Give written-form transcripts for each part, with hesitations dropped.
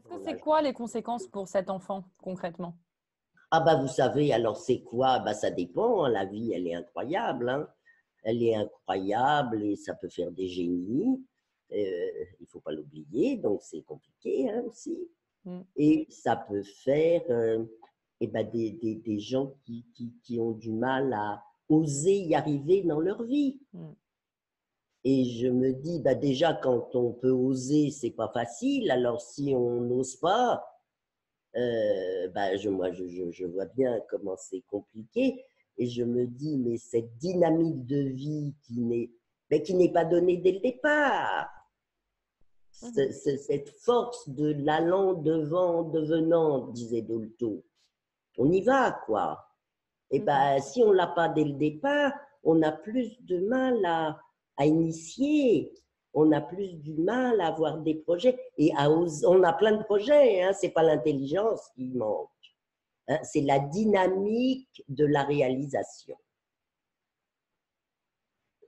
Parce que c'est quoi les conséquences pour cet enfant, concrètement? Ah bah vous savez, alors c'est quoi? Bah ça dépend, hein. La vie, elle est incroyable, hein. Elle est incroyable et ça peut faire des génies. Il faut pas l'oublier, donc c'est compliqué hein, aussi. Mm. Et ça peut faire eh ben, des gens qui ont du mal à oser y arriver dans leur vie. Mm. Et je me dis, bah déjà, quand on peut oser, c'est pas facile. Alors, si on n'ose pas, bah je vois bien comment c'est compliqué. Et je me dis, mais cette dynamique de vie qui n'est pas donnée dès le départ, Mhm. cette force de l'allant devant, devenant, disait Dolto, on y va, quoi. Et Mhm. ben, si on l'a pas dès le départ, on a plus de mal à initier, on a plus du mal à avoir des projets et on a plein de projets, hein, c'est pas l'intelligence qui manque, hein, c'est la dynamique de la réalisation.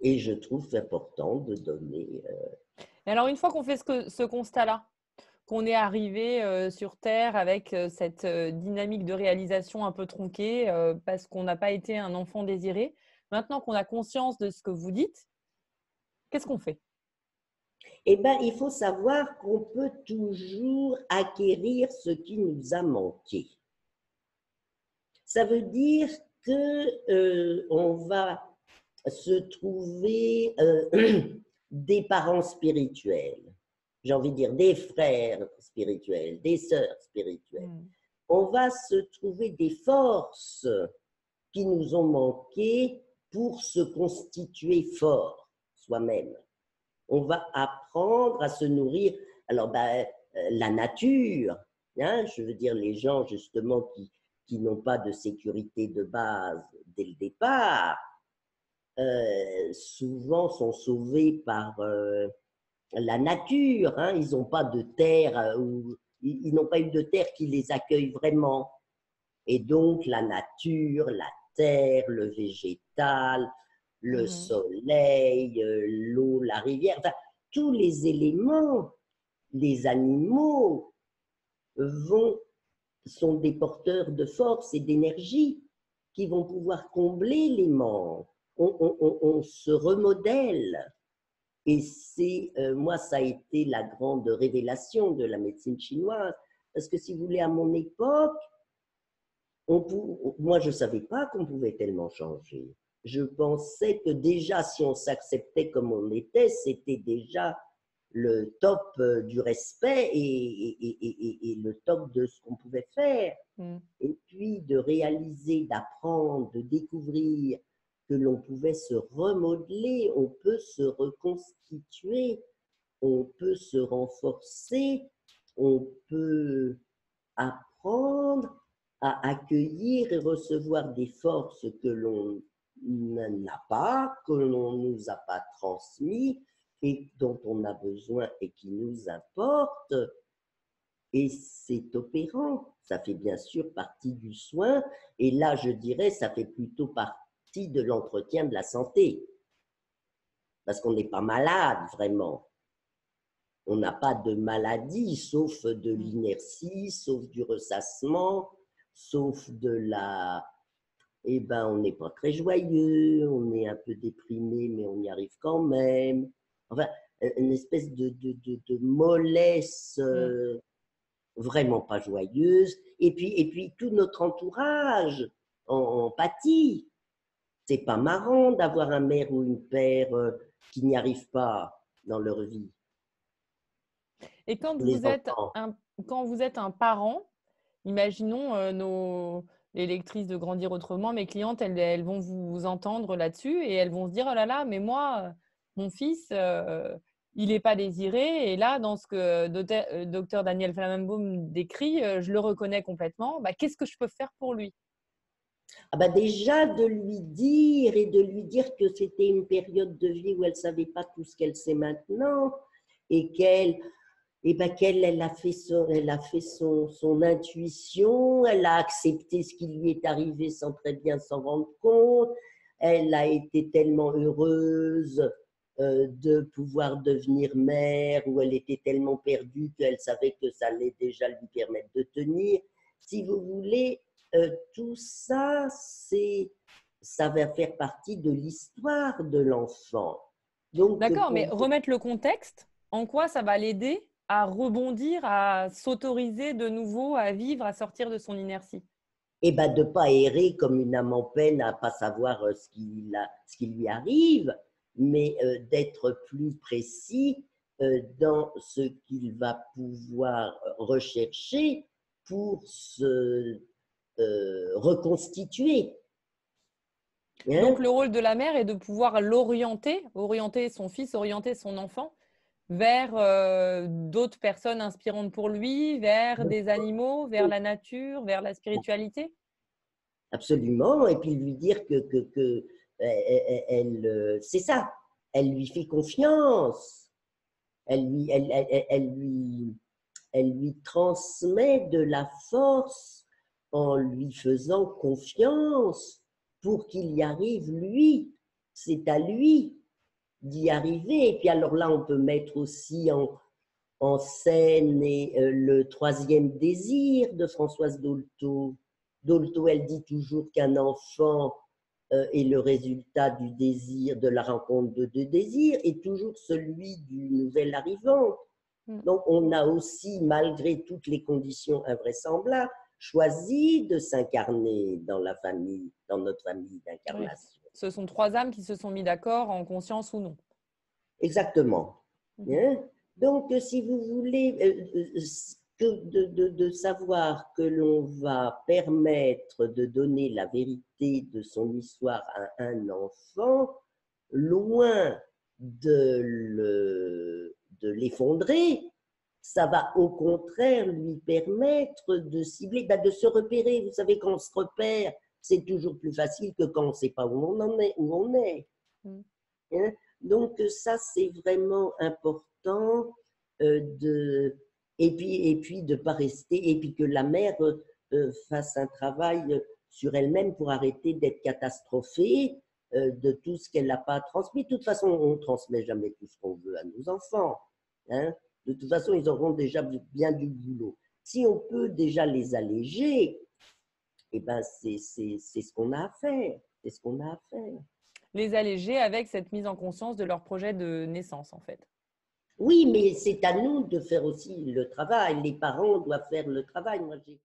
Et je trouve important de donner. Et alors, une fois qu'on fait ce constat-là, qu'on est arrivé sur Terre avec cette dynamique de réalisation un peu tronquée parce qu'on n'a pas été un enfant désiré, maintenant qu'on a conscience de ce que vous dites, qu'est-ce qu'on fait? Eh ben, il faut savoir qu'on peut toujours acquérir ce qui nous a manqué. Ça veut dire que on va se trouver des parents spirituels, j'ai envie de dire des frères spirituels, des sœurs spirituelles. Mm. On va se trouver des forces qui nous ont manqué pour se constituer fort soi-même. On va apprendre à se nourrir. Alors, ben, la nature, hein, je veux dire, les gens justement qui n'ont pas de sécurité de base dès le départ, souvent sont sauvés par la nature. Hein. Ils n'ont pas de terre, ils n'ont pas eu de terre qui les accueille vraiment. Et donc, la nature, la terre, le végétal, le Mhm. soleil, l'eau, la rivière, enfin, tous les éléments, les animaux vont, sont des porteurs de force et d'énergie qui vont pouvoir combler les manques. On se remodèle. Et c'est, moi, ça a été la grande révélation de la médecine chinoise. Parce que si vous voulez, à mon époque, moi, je ne savais pas qu'on pouvait tellement changer. Je pensais que déjà, si on s'acceptait comme on était, c'était déjà le top du respect et le top de ce qu'on pouvait faire. Mm. Et puis de réaliser, d'apprendre, de découvrir que l'on pouvait se remodeler, on peut se reconstituer, on peut se renforcer, on peut apprendre à accueillir et recevoir des forces que l'on n'a pas, que l'on ne nous a pas transmis et dont on a besoin et qui nous importent. Et c'est opérant. Ça fait bien sûr partie du soin. Et là, je dirais, ça fait plutôt partie de l'entretien de la santé. Parce qu'on n'est pas malade, vraiment. On n'a pas de maladie, sauf de Mm. l'inertie, sauf du ressassement, sauf de la... Eh ben, on n'est pas très joyeux, on est un peu déprimé, mais on y arrive quand même. Enfin, une espèce de mollesse Mm. vraiment pas joyeuse. Et puis tout notre entourage en pâtit. C'est pas marrant d'avoir un mère ou une père qui n'y arrive pas dans leur vie. Et Les enfants. quand vous êtes un parent, imaginons les lectrices de Grandir autrement, mes clientes, elles vont vous entendre là-dessus et elles vont se dire, oh là là, mais moi, mon fils, il n'est pas désiré. Et là, dans ce que docteur Daniel Flammenbaum décrit, je le reconnais complètement. Bah, qu'est-ce que je peux faire pour lui? Ah bah déjà de lui dire et de lui dire que c'était une période de vie où elle savait pas tout ce qu'elle sait maintenant et qu'elle et ben qu'elle elle a fait son intuition, elle a accepté ce qui lui est arrivé sans très bien s'en rendre compte, elle a été tellement heureuse de pouvoir devenir mère, où elle était tellement perdue qu'elle savait que ça allait déjà lui permettre de tenir. Si vous voulez, tout ça, ça va faire partie de l'histoire de l'enfant. Donc, D'accord, mais pour remettre le contexte, en quoi ça va l'aider à rebondir, à s'autoriser de nouveau à vivre, à sortir de son inertie? et ben, de ne pas errer comme une âme en peine à ne pas savoir ce qui lui arrive, mais d'être plus précis dans ce qu'il va pouvoir rechercher pour se reconstituer. Donc Hein. le rôle de la mère est de pouvoir l'orienter, orienter son fils, orienter son enfant vers d'autres personnes inspirantes pour lui, vers des animaux, vers la nature, vers la spiritualité? Absolument, et puis lui dire que c'est ça, elle lui fait confiance, elle lui, elle lui transmet de la force en lui faisant confiance pour qu'il y arrive lui. C'est à lui d'y arriver. Et puis alors là, on peut mettre aussi en scène le troisième désir de Françoise Dolto. Dolto, elle dit toujours qu'un enfant est le résultat du désir, de la rencontre de deux désirs, et toujours celui du nouvel arrivant. Mm. Donc, on a aussi, malgré toutes les conditions invraisemblables, choisi de s'incarner dans la famille, dans notre famille Oui. d'incarnation. Ce sont trois âmes qui se sont mis d'accord, en conscience ou non. Exactement. Mhm. Hein. Donc, si vous voulez de savoir que l'on va permettre de donner la vérité de son histoire à un enfant, loin de l'effondrer, ça va au contraire lui permettre de cibler, de se repérer. Vous savez, quand on se repère, c'est toujours plus facile que quand on ne sait pas où on en est, où on est. Mm. Hein. Donc ça, c'est vraiment important de et puis de pas rester et puis que la mère fasse un travail sur elle-même pour arrêter d'être catastrophée de tout ce qu'elle n'a pas transmis. De toute façon, on ne transmet jamais tout ce qu'on veut à nos enfants. Hein. De toute façon, ils auront déjà bien du boulot. Si on peut déjà les alléger, eh ben c'est ce qu'on a à faire. C'est ce qu'on a à faire. Les alléger avec cette mise en conscience de leur projet de naissance, en fait. Oui, mais c'est à nous de faire aussi le travail. Les parents doivent faire le travail. Moi, j'ai